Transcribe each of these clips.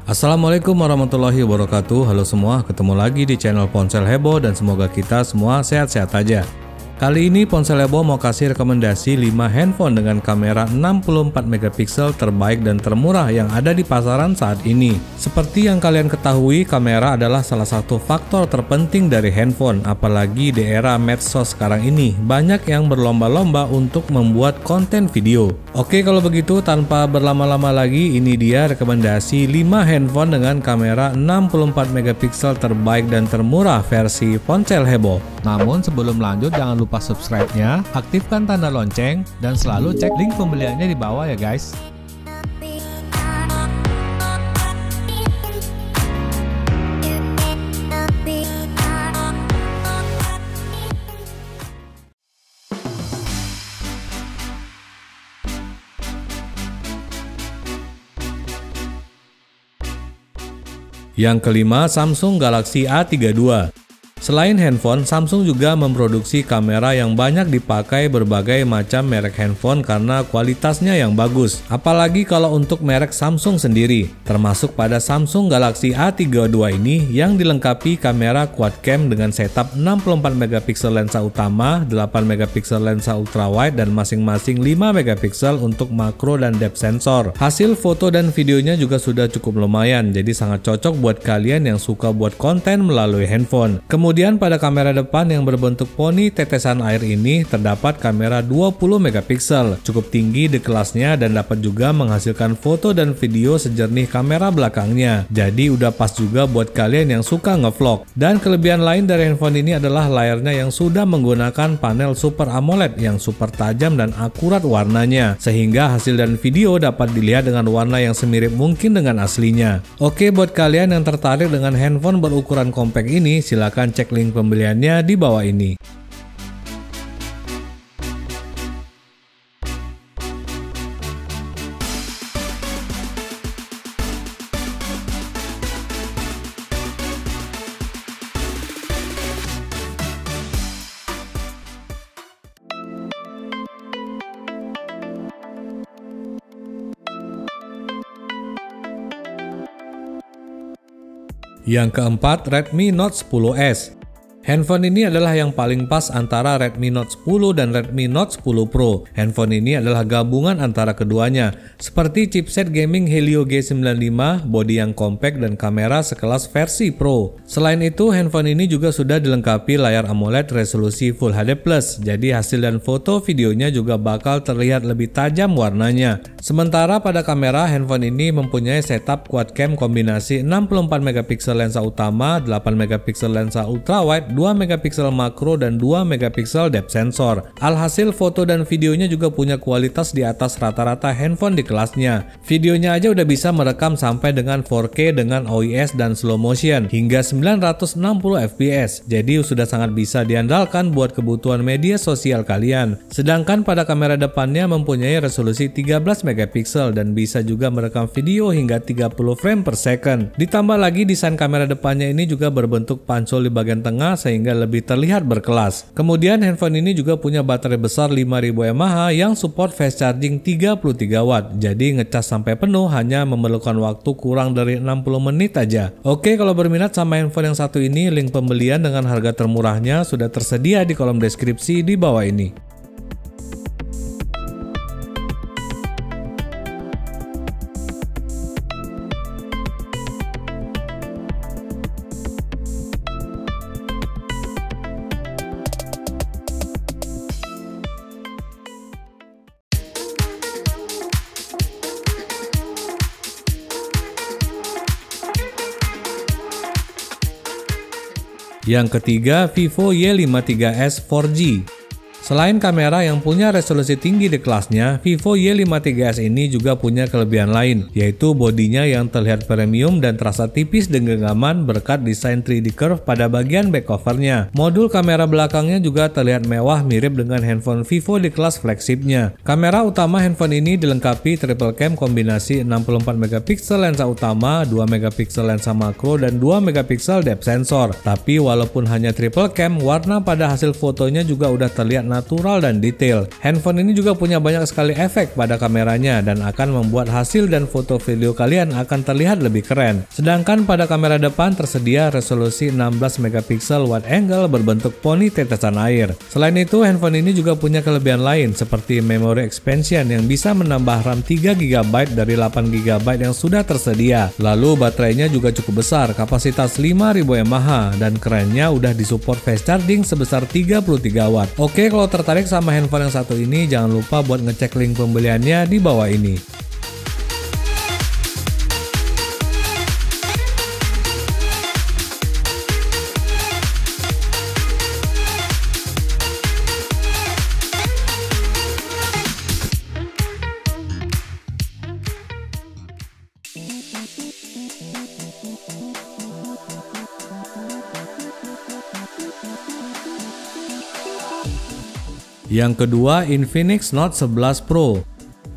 Assalamualaikum warahmatullahi wabarakatuh. Halo semua, ketemu lagi di channel Ponsel Heboh dan semoga kita semua sehat-sehat aja. Kali ini Ponsel Heboh mau kasih rekomendasi 5 handphone dengan kamera 64 megapiksel terbaik dan termurah yang ada di pasaran saat ini. Seperti yang kalian ketahui, kamera adalah salah satu faktor terpenting dari handphone, apalagi di era medsos sekarang ini. Banyak yang berlomba-lomba untuk membuat konten video. Oke, kalau begitu tanpa berlama-lama lagi, ini dia rekomendasi 5 handphone dengan kamera 64 megapiksel terbaik dan termurah versi Ponsel Heboh. Namun sebelum lanjut, jangan lupa subscribe-nya, aktifkan tanda lonceng, dan selalu cek link pembeliannya di bawah ya guys. Yang kelima, Samsung Galaxy A32. Selain handphone, Samsung juga memproduksi kamera yang banyak dipakai berbagai macam merek handphone karena kualitasnya yang bagus. Apalagi kalau untuk merek Samsung sendiri, termasuk pada Samsung Galaxy A32 ini yang dilengkapi kamera quad cam dengan setup 64 megapiksel lensa utama, 8 megapiksel lensa ultrawide, dan masing-masing 5 megapiksel untuk makro dan depth sensor. Hasil foto dan videonya juga sudah cukup lumayan, jadi sangat cocok buat kalian yang suka buat konten melalui handphone. Kemudian pada kamera depan yang berbentuk poni tetesan air ini terdapat kamera 20 megapiksel, cukup tinggi di kelasnya dan dapat juga menghasilkan foto dan video sejernih kamera belakangnya. Jadi udah pas juga buat kalian yang suka ngevlog. Dan kelebihan lain dari handphone ini adalah layarnya yang sudah menggunakan panel Super AMOLED yang super tajam dan akurat warnanya, sehingga hasil dan video dapat dilihat dengan warna yang semirip mungkin dengan aslinya. Oke, buat kalian yang tertarik dengan handphone berukuran compact ini, silakan cek link pembeliannya di bawah ini. Yang keempat, Redmi Note 10S. Handphone ini adalah yang paling pas antara Redmi Note 10 dan Redmi Note 10 Pro. Handphone ini adalah gabungan antara keduanya, seperti chipset gaming Helio G95, bodi yang compact, dan kamera sekelas versi Pro. Selain itu, handphone ini juga sudah dilengkapi layar AMOLED resolusi Full HD+, jadi hasil dan foto videonya juga bakal terlihat lebih tajam warnanya. Sementara pada kamera, handphone ini mempunyai setup quad cam kombinasi 64 megapiksel lensa utama, 8 megapiksel lensa ultrawide, 2 megapiksel makro, dan 2 megapiksel depth sensor. Alhasil foto dan videonya juga punya kualitas di atas rata-rata handphone di kelasnya. Videonya aja udah bisa merekam sampai dengan 4K dengan OIS dan slow motion hingga 960 fps. Jadi sudah sangat bisa diandalkan buat kebutuhan media sosial kalian. Sedangkan pada kamera depannya mempunyai resolusi 13 megapiksel dan bisa juga merekam video hingga 30 frame per second. Ditambah lagi desain kamera depannya ini juga berbentuk pancol di bagian tengah sehingga lebih terlihat berkelas. Kemudian handphone ini juga punya baterai besar 5000 mAh yang support fast charging 33 watt. Jadi ngecas sampai penuh hanya memerlukan waktu kurang dari 60 menit aja. Oke, kalau berminat sama handphone yang satu ini, link pembelian dengan harga termurahnya sudah tersedia di kolom deskripsi di bawah ini. Yang ketiga, Vivo Y53s 4G. Selain kamera yang punya resolusi tinggi di kelasnya, Vivo Y53s ini juga punya kelebihan lain, yaitu bodinya yang terlihat premium dan terasa tipis dan genggaman berkat desain 3D curve pada bagian back covernya. Modul kamera belakangnya juga terlihat mewah mirip dengan handphone Vivo di kelas flagshipnya. Kamera utama handphone ini dilengkapi triple cam kombinasi 64 megapiksel lensa utama, 2 megapiksel lensa makro, dan 2 megapiksel depth sensor. Tapi walaupun hanya triple cam, warna pada hasil fotonya juga udah terlihat natural dan detail. Handphone ini juga punya banyak sekali efek pada kameranya dan akan membuat hasil dan foto video kalian akan terlihat lebih keren. Sedangkan pada kamera depan tersedia resolusi 16 megapiksel wide angle berbentuk poni tetesan air. Selain itu, handphone ini juga punya kelebihan lain seperti memory expansion yang bisa menambah RAM 3 GB dari 8 GB yang sudah tersedia. Lalu baterainya juga cukup besar, kapasitas 5000 mAh, dan kerennya udah disupport fast charging sebesar 33 Watt. Oke, kalau tertarik sama handphone yang satu ini, jangan lupa buat ngecek link pembeliannya di bawah ini. Yang kedua, Infinix Note 11 Pro.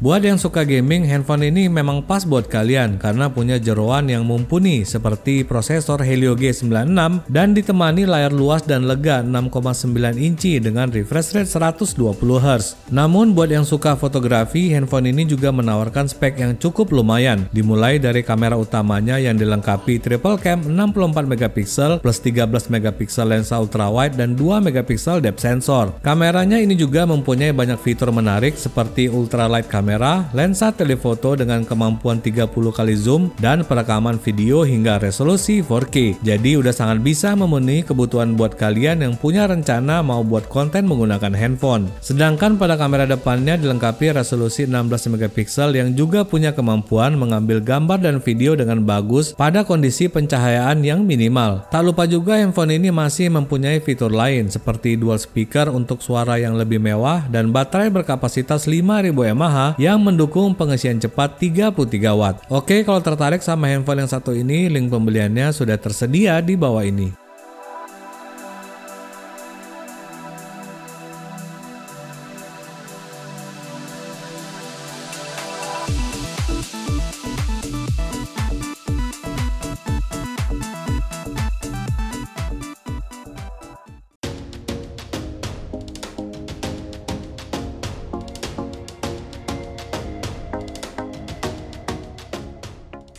Buat yang suka gaming, handphone ini memang pas buat kalian karena punya jeroan yang mumpuni seperti prosesor Helio G96 dan ditemani layar luas dan lega 6,9 inci dengan refresh rate 120Hz. Namun buat yang suka fotografi, handphone ini juga menawarkan spek yang cukup lumayan, dimulai dari kamera utamanya yang dilengkapi triple cam 64 megapiksel plus 13 megapiksel lensa ultrawide dan 2 megapiksel depth sensor. Kameranya ini juga mempunyai banyak fitur menarik seperti ultralight camera, lensa telefoto dengan kemampuan 30 kali zoom, dan perekaman video hingga resolusi 4K. Jadi udah sangat bisa memenuhi kebutuhan buat kalian yang punya rencana mau buat konten menggunakan handphone. Sedangkan pada kamera depannya dilengkapi resolusi 16 megapiksel yang juga punya kemampuan mengambil gambar dan video dengan bagus pada kondisi pencahayaan yang minimal. Tak lupa juga handphone ini masih mempunyai fitur lain seperti dual speaker untuk suara yang lebih mewah dan baterai berkapasitas 5000 mAh yang mendukung pengisian cepat 33 Watt. Oke, kalau tertarik sama handphone yang satu ini, link pembeliannya sudah tersedia di bawah ini.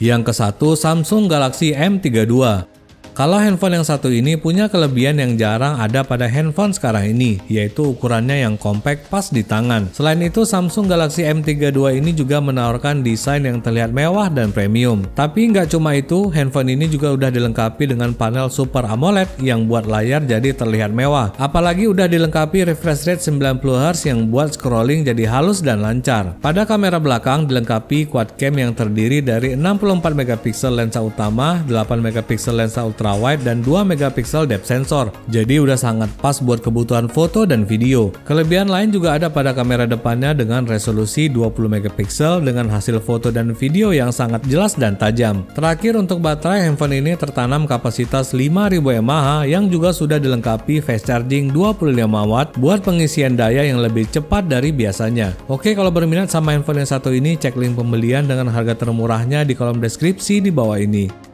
Yang ke-1, Samsung Galaxy M32. Kalau handphone yang satu ini punya kelebihan yang jarang ada pada handphone sekarang ini, yaitu ukurannya yang compact pas di tangan. Selain itu, Samsung Galaxy M32 ini juga menawarkan desain yang terlihat mewah dan premium. Tapi nggak cuma itu, handphone ini juga udah dilengkapi dengan panel Super AMOLED yang buat layar jadi terlihat mewah. Apalagi udah dilengkapi refresh rate 90Hz yang buat scrolling jadi halus dan lancar. Pada kamera belakang dilengkapi quad cam yang terdiri dari 64 megapiksel lensa utama, 8 megapiksel lensa ultrawide, dan 2 megapiksel depth sensor. Jadi udah sangat pas buat kebutuhan foto dan video. Kelebihan lain juga ada pada kamera depannya dengan resolusi 20 megapiksel dengan hasil foto dan video yang sangat jelas dan tajam. Terakhir, untuk baterai, handphone ini tertanam kapasitas 5000 mAh yang juga sudah dilengkapi fast charging 25 Watt buat pengisian daya yang lebih cepat dari biasanya. Oke, kalau berminat sama handphone yang satu ini, cek link pembelian dengan harga termurahnya di kolom deskripsi di bawah ini.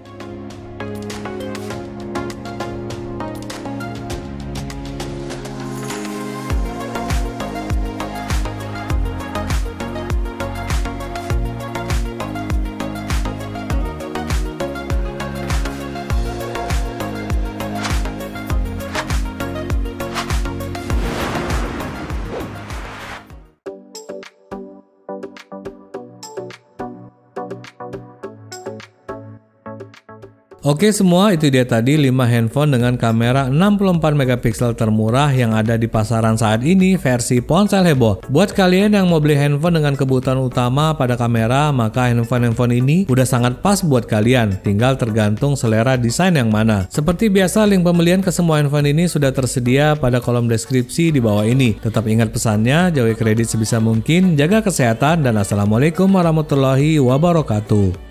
Oke semua, itu dia tadi 5 handphone dengan kamera 64 megapiksel termurah yang ada di pasaran saat ini versi ponsel heboh. Buat kalian yang mau beli handphone dengan kebutuhan utama pada kamera, maka handphone ini udah sangat pas buat kalian. Tinggal tergantung selera desain yang mana. Seperti biasa, link pembelian ke semua handphone ini sudah tersedia pada kolom deskripsi di bawah ini. Tetap ingat pesannya, jauhi kredit sebisa mungkin, jaga kesehatan, dan assalamualaikum warahmatullahi wabarakatuh.